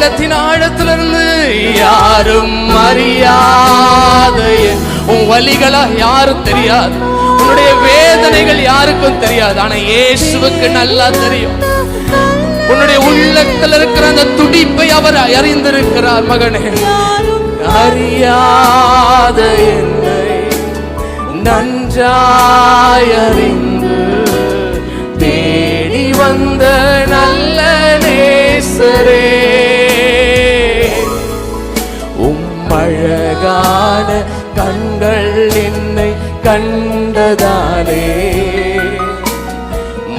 உள்ளத்தின் ஆழத்திலிருந்து யாரும் அறியாத உன் வலிகளா யாரும் தெரியாது, உன்னுடைய வேதனைகள் யாருக்கும் தெரியாது. ஆனா இயேசுவுக்கு நல்லா தெரியும். உன்னுடைய உள்ளத்தில் இருக்கிற அந்த துடிப்பை அவர் அறிந்திருக்கிறார். மகனே, அறியாத என்னை நன்றாய் அறிந்து தேடி வந்த நல்ல நேசரே, அழகான கண்கள் என்னை கண்டதாலே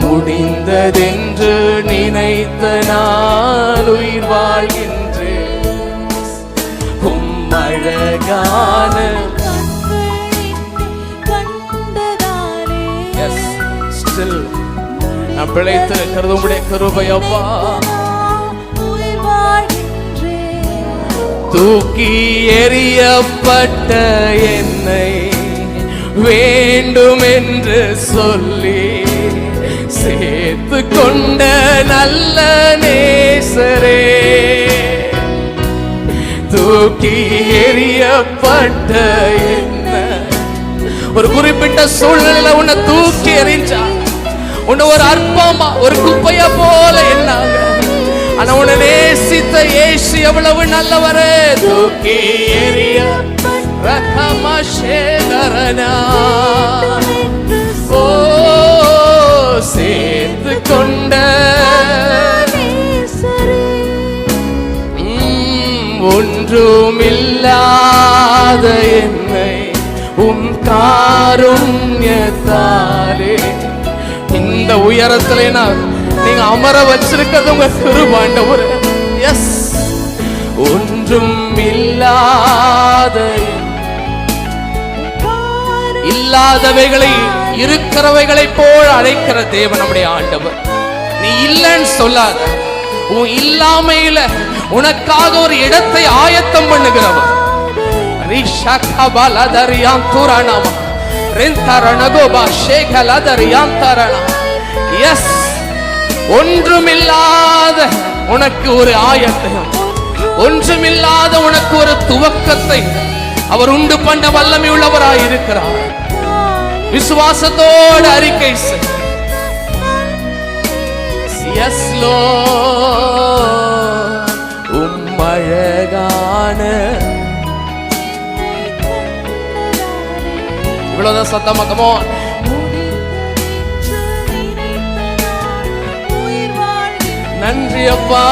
முடிந்ததென்று நினைத்த நான் உயிர் வாழ்கின்றேன். அழகான நான் பிழைத்திருக்கிறது உம்முடைய கிருபை அப்பா. தூக்கி எறியப்பட்ட என்னை வேண்டும் என்று சொல்லி சேர்த்து கொண்ட நல்ல நேசரே, தூக்கி எறியப்பட்ட என்னை ஒரு குறிப்பிட்ட சூழ்நிலை உன்னை தூக்கி எறிஞ்சா, உன்னை ஒரு அற்பமா ஒரு குப்பைய போல என்னாங்க. ஆனா உன்னை நேசித்த இயேசு எவ்வளவு நல்லவரே. தூக்கி எறிய ரகமஷேதரனா ஓ சேர்த்து கொண்ட ஒன்றுமில்லாத என்னை காருண்யத்தாலே இந்த உயரத்துல நீங்க அமர வச்சிருக்கிறது உங்க கிருபை. எஸ், ஒன்றும் இல்லாதவைகளை இருக்கிறவைகளை போல் அழைக்கிற தேவன் நம்முடைய ஆண்டவர். நீ இல்லைன்னு சொல்லாத, உன் இல்லாமையில உனக்காக ஒரு இடத்தை ஆயத்தம் பண்ணுகிறவர். எஸ், ஒன்றுமில்லாத உனக்கு ஒரு ஆயத்தம், ஒன்றுமில்லாத உனக்கு ஒரு துவக்கத்தை அவர் உண்டு பண்ண வல்லமை உள்ளவராய் இருக்கிறார். விசுவாசத்தோடு அறிக்கை செய். எஸ் லார்ட், அழகான இவ்வளவுதான் சத்தமா. Come on. நன்றி அப்பா.